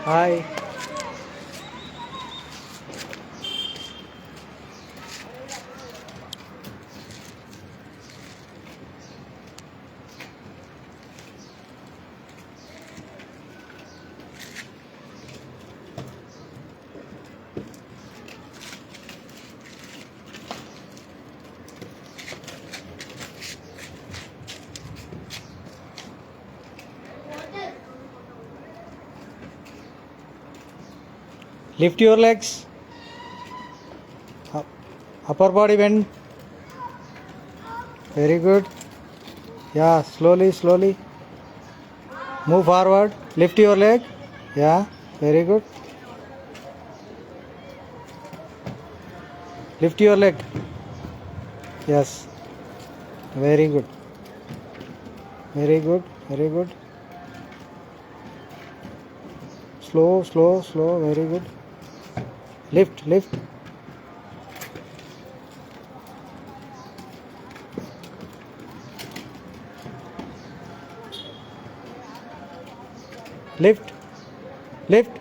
Hi. Lift your legs. Upper body bend. Very good. Yeah, slowly, slowly. Move forward. Lift your leg. Yeah, very good. Lift your leg. Yes, very good. Very good. Very good. Slow, slow, slow. Very good. Lift, lift. Lift, lift.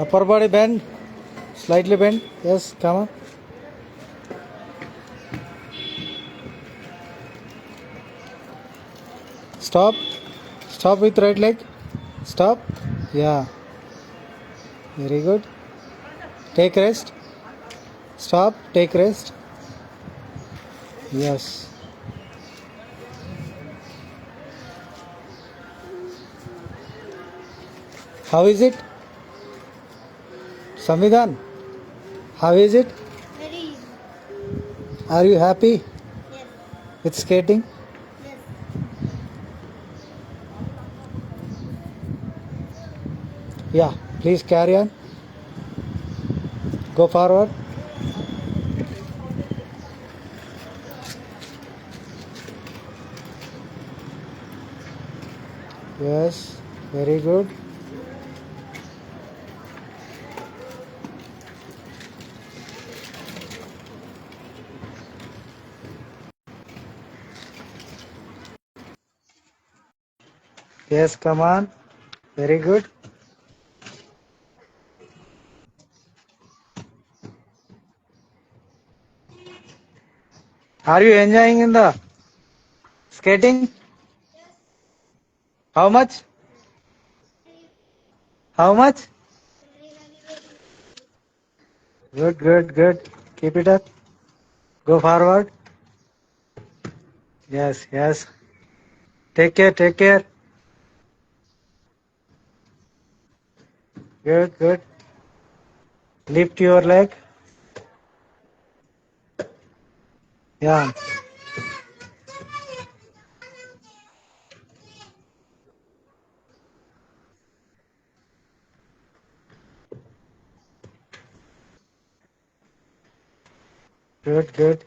Upper body bend. Slightly bend. Yes, come on. Stop. Stop with right leg. Stop. Yeah, very good. Take rest. Stop. Take rest. Yes. How is it? Samvidhan, how is it? Very easy. Are you happy Yes. with skating? Yes. Yeah, please carry on. Go forward. Yes, very good. Yes, come on. Very good. Are you enjoying in the skating? How much? How much? Good, good, good. Keep it up. Go forward. Yes, yes. Take care, take care. Good, good. Lift your leg. Yeah, good, good.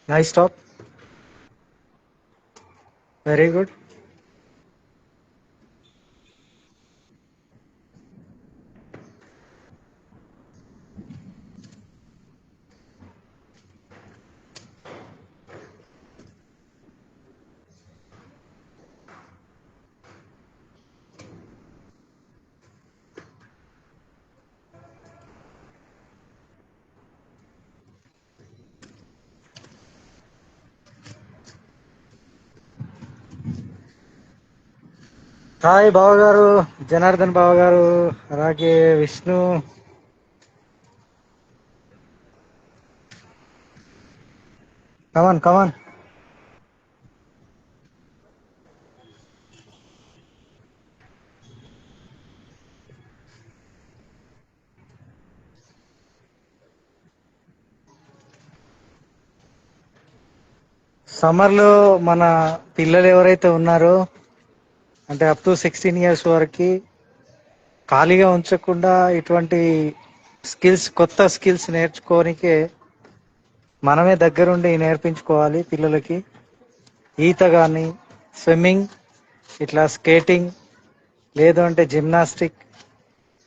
Nice stop. Very good. Hi బావగారు, జనార్దన్ బావగారు, అలాగే విష్ణు. కమాన్ కమాన్. సమ్మర్లో మన పిల్లలు ఎవరైతే ఉన్నారో అంటే up to 16 years వరకు ఖాళీగా ఉంచకుండా ఇటువంటి స్కిల్స్, కొత్త స్కిల్స్ నేర్చుకోనికే మనమే దగ్గరుండి నేర్పించుకోవాలి పిల్లలకి. ఈత కానీ, స్విమ్మింగ్, ఇట్లా స్కేటింగ్, లేదు అంటే జిమ్నాస్టిక్,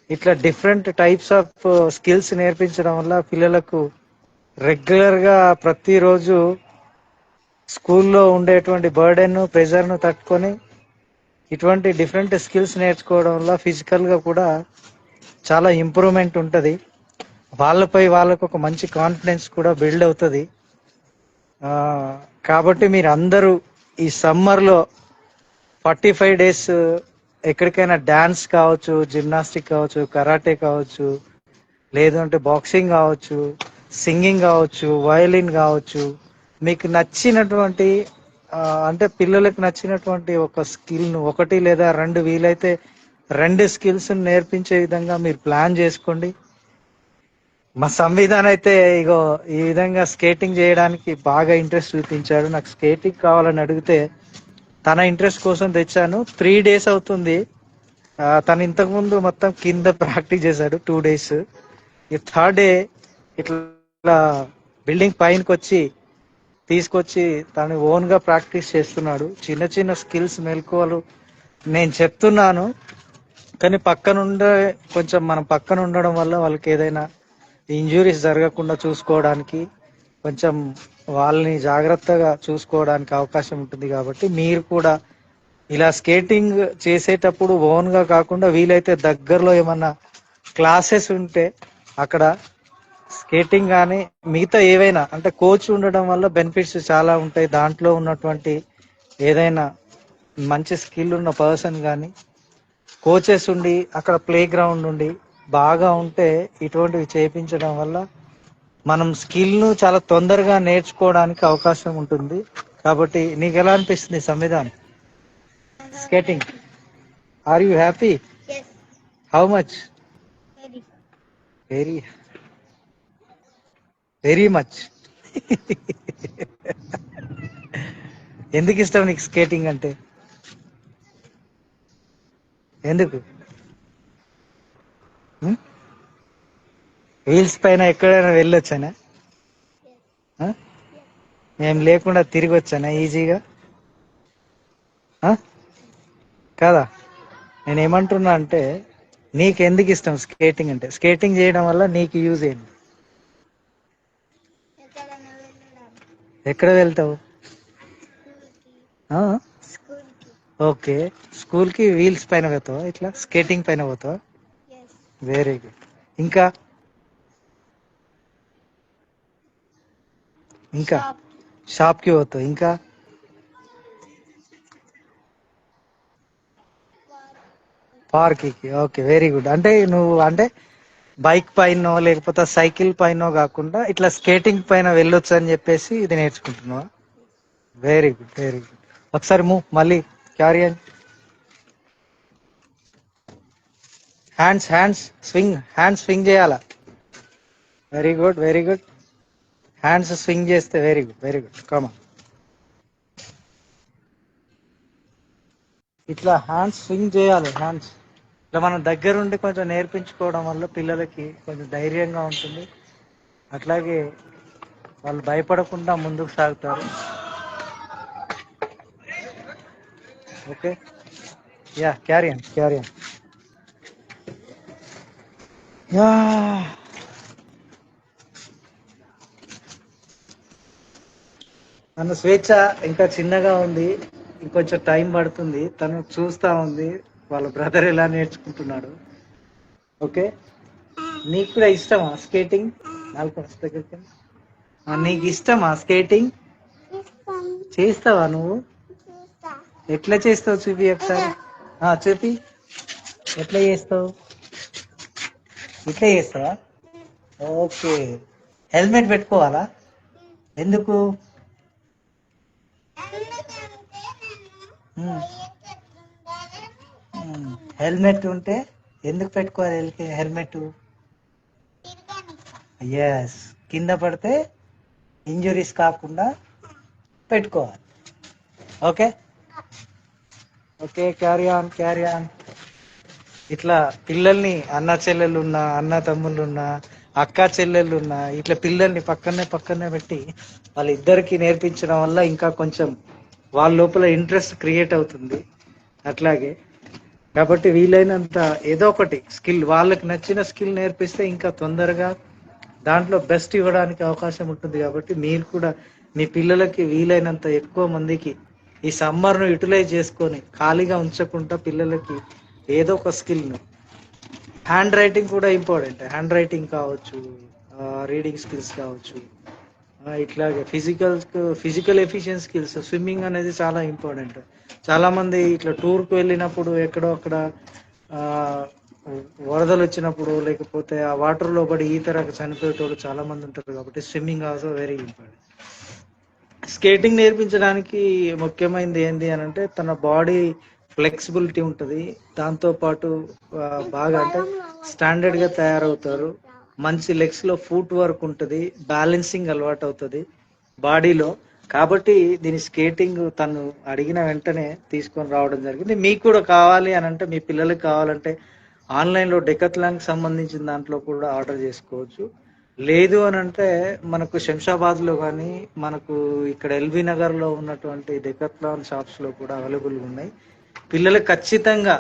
ఇట్లా డిఫరెంట్ టైప్స్ ఆఫ్ స్కిల్స్ నేర్పించడం వల్ల పిల్లలకు రెగ్యులర్గా ప్రతిరోజు స్కూల్లో ఉండేటువంటి బర్డెన్, ప్రెజర్ను తట్టుకొని ఇటువంటి డిఫరెంట్ స్కిల్స్ నేర్చుకోవడం వల్ల ఫిజికల్గా కూడా చాలా ఇంప్రూవ్మెంట్ ఉంటుంది. వాళ్ళపై వాళ్ళకు ఒక మంచి కాన్ఫిడెన్స్ కూడా బిల్డ్ అవుతుంది. కాబట్టి మీరు అందరూ ఈ సమ్మర్లో 45 డేస్ ఎక్కడికైనా డ్యాన్స్ కావచ్చు, జిమ్నాస్టిక్ కావచ్చు, కరాటే కావచ్చు, లేదు అంటే బాక్సింగ్ కావచ్చు, సింగింగ్ కావచ్చు, వయలిన్ కావచ్చు, మీకు నచ్చినటువంటి అంటే పిల్లలకు నచ్చినటువంటి ఒక స్కిల్ను, ఒకటి లేదా రెండు, వీలైతే రెండు స్కిల్స్ నేర్పించే విధంగా మీరు ప్లాన్ చేసుకోండి. మా సంవిధానం అయితే ఇగో ఈ విధంగా స్కేటింగ్ చేయడానికి బాగా ఇంట్రెస్ట్ చూపించాడు. నాకు స్కేటింగ్ కావాలని అడిగితే తన ఇంట్రెస్ట్ కోసం తెచ్చాను. 3 డేస్ అవుతుంది. తను ఇంతకుముందు మొత్తం కింద ప్రాక్టీస్ చేశాడు 2 డేస్. ఈ థర్డ్ డే ఇట్లా బిల్డింగ్ పైనకి వచ్చి తీసుకొచ్చి తను ఓన్ గా ప్రాక్టీస్ చేస్తున్నాడు. చిన్న చిన్న స్కిల్స్, మెలకువలు నేను చెప్తున్నాను, కానీ కొంచెం మనం పక్కన ఉండడం వల్ల వాళ్ళకి ఏదైనా ఇంజురీస్ జరగకుండా చూసుకోవడానికి, కొంచెం వాళ్ళని జాగ్రత్తగా చూసుకోవడానికి అవకాశం ఉంటుంది. కాబట్టి మీరు కూడా ఇలా స్కేటింగ్ చేసేటప్పుడు ఓన్ గా కాకుండా వీలైతే దగ్గరలో ఏమన్నా క్లాసెస్ ఉంటే అక్కడ స్కేటింగ్ కానీ మిగతా ఏవైనా, అంటే కోచ్ ఉండడం వల్ల బెనిఫిట్స్ చాలా ఉంటాయి. దాంట్లో ఉన్నటువంటి ఏదైనా మంచి స్కిల్ ఉన్న పర్సన్ కానీ కోచెస్ ఉండి అక్కడ ప్లే గ్రౌండ్ ఉండి బాగా ఉంటే ఇటువంటివి చేయించడం వల్ల మనం స్కిల్ను చాలా తొందరగా నేర్చుకోవడానికి అవకాశం ఉంటుంది. కాబట్టి నీకు ఎలా అనిపిస్తుంది సంవిధానం skating? Are you happy? How much? Very very much. ఎందుకు ఇష్టం నీకు స్కేటింగ్ అంటే? ఎందుకు? వీల్స్ పైన ఎక్కడైనా వెళ్ళొచ్చానా? మేము లేకుండా తిరిగి వచ్చానా ఈజీగా? కదా, నేనేమంటున్నా అంటే నీకు ఎందుకు ఇష్టం స్కేటింగ్ అంటే? స్కేటింగ్ చేయడం వల్ల నీకు యూజ్ ఏంటి? ఎక్కడ వెళ్తావు? ఓకే, స్కూల్కి వీల్స్ పైన పోతావా? ఇట్లా స్కేటింగ్ పైన పోతావా? Very good. ఇంకా ఇంకా షాప్కి పోతావు? ఇంకా పార్క్కి? Okay, very good. అంటే నువ్వు అంటే బైక్ పైనో లేకపోతే సైకిల్ పైనో కాకుండా ఇట్లా స్కేటింగ్ పైన వెళ్ళొచ్చు అని చెప్పేసి ఇది నేర్చుకుంటున్నావా? Very good, very good. ఒకసారి మళ్ళీ క్యారీ అండ్ హ్యాండ్స్ స్వింగ్ చేయాలా? Very good, very good. Hands swing చేస్తే వెరీ గుడ్, వెరీ గుడ్. కమా, ఇట్లా హ్యాండ్స్ స్వింగ్ చేయాలి. హ్యాండ్స్ ఇట్లా మనం దగ్గరుండి కొంచెం నేర్పించుకోవడం వల్ల పిల్లలకి కొంచెం ధైర్యంగా ఉంటుంది. అట్లాగే వాళ్ళు భయపడకుండా ముందుకు సాగుతారు. Okay, yeah, carry on. Yeah, నన్ను స్వేచ్ఛ ఇంకా చిన్నగా ఉంది, ఇంకొంచెం టైం పడుతుంది. తను చూస్తా ఉంది వాళ్ళ బ్రదర్ ఎలా నేర్చుకుంటున్నాడు. ఓకే, నీకు కూడా ఇష్టమా స్కేటింగ్? దగ్గరికి నీకు ఇష్టమా స్కేటింగ్? చేస్తావా నువ్వు? ఎట్లా చేస్తావు చూపి ఒకసారి. చూపి, ఎట్లా చేస్తావు? ఇట్లా చేస్తావా? ఓకే, హెల్మెట్ పెట్టుకోవాలా? ఎందుకు? హెల్మెట్ ఉంటే ఎందుకు పెట్టుకోవాలి హెల్మెట్? ఎస్, కింద పడితే ఇంజురీస్ కాకుండా పెట్టుకోవాలి. Okay okay, carry on carry on. ఇట్లా పిల్లల్ని అన్న చెల్లెళ్ళు ఉన్నా, అన్న తమ్ముళ్ళు ఉన్నా, అక్క చెల్లెళ్ళు ఉన్నా, ఇట్లా పిల్లల్ని పక్కనే పెట్టి వాళ్ళిద్దరికి నేర్పించడం వల్ల ఇంకా కొంచెం వాళ్ళ లోపల ఇంట్రెస్ట్ క్రియేట్ అవుతుంది. అట్లాగే కాబట్టి వీలైనంత ఏదో ఒకటి స్కిల్, వాళ్ళకి నచ్చిన స్కిల్ నేర్పిస్తే ఇంకా తొందరగా దాంట్లో బెస్ట్ ఇవ్వడానికి అవకాశం ఉంటుంది. కాబట్టి మీరు కూడా మీ పిల్లలకి వీలైనంత ఎక్కువ మందికి ఈ సమ్మర్ను యూటిలైజ్ చేసుకొని ఖాళీగా ఉంచకుండా పిల్లలకి ఏదో ఒక స్కిల్ను, హ్యాండ్ రైటింగ్ కూడా ఇంపార్టెంట్. హ్యాండ్ రైటింగ్ కావచ్చు, రీడింగ్ స్కిల్స్ కావచ్చు, ఇట్లాగే ఫిజికల్ ఎఫిషియన్స్ స్కిల్స్, స్విమ్మింగ్ అనేది చాలా ఇంపార్టెంట్. చాలా మంది ఇట్లా టూర్కి వెళ్ళినప్పుడు ఎక్కడో అక్కడ ఆ, వరదలు వచ్చినప్పుడు లేకపోతే ఆ వాటర్లో పడి ఈతరకు చనిపోయేటోళ్ళు చాలా మంది ఉంటారు. కాబట్టి swimming also very important. Skating నేర్పించడానికి ముఖ్యమైనది ఏంటి అని అంటే తన బాడీ ఫ్లెక్సిబిలిటీ ఉంటుంది. దాంతోపాటు బాగా అంటే స్టాండర్డ్గా తయారవుతారు. మంచి లెగ్స్లో ఫుట్ వర్క్ ఉంటుంది, బ్యాలెన్సింగ్ అలవాటు అవుతుంది బాడీలో. కాబట్టి దీని స్కేటింగ్ తను అడిగిన వెంటనే తీసుకొని రావడం జరిగింది. మీకు కూడా కావాలి అని అంటే, మీ పిల్లలకి కావాలంటే ఆన్లైన్లో డెకత్లాన్కి సంబంధించిన దాంట్లో కూడా ఆర్డర్ చేసుకోవచ్చు. లేదు అని అంటే మనకు శంషాబాద్లో కానీ మనకు ఇక్కడ ఎల్బీ నగర్లో ఉన్నటువంటి డెకత్లాన్ షాప్స్లో కూడా అవైలబుల్గా ఉన్నాయి. పిల్లలకు ఖచ్చితంగా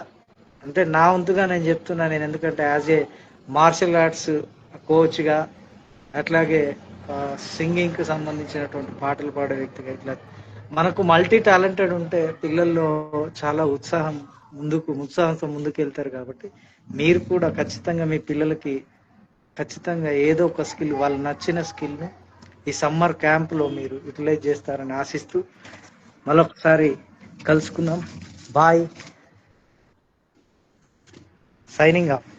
అంటే నా వంతుగా నేను చెప్తున్నా, నేను ఎందుకంటే యాజ్ ఏ మార్షల్ ఆర్ట్స్ కోచ్గా, అట్లాగే సింగింగ్కి సంబంధించినటువంటి పాటలు పాడే వ్యక్తిగా, ఇట్లా మనకు మల్టీ టాలెంటెడ్ ఉంటే పిల్లల్లో చాలా ఉత్సాహంతో ముందుకు వెళ్తారు. కాబట్టి మీరు కూడా ఖచ్చితంగా మీ పిల్లలకి ఖచ్చితంగా ఏదో ఒక స్కిల్, వాళ్ళు నచ్చిన స్కిల్ను ఈ సమ్మర్ క్యాంప్లో మీరు యూటిలైజ్ చేస్తారని ఆశిస్తూ మరొకసారి కలుసుకుందాం. Bye, signing of.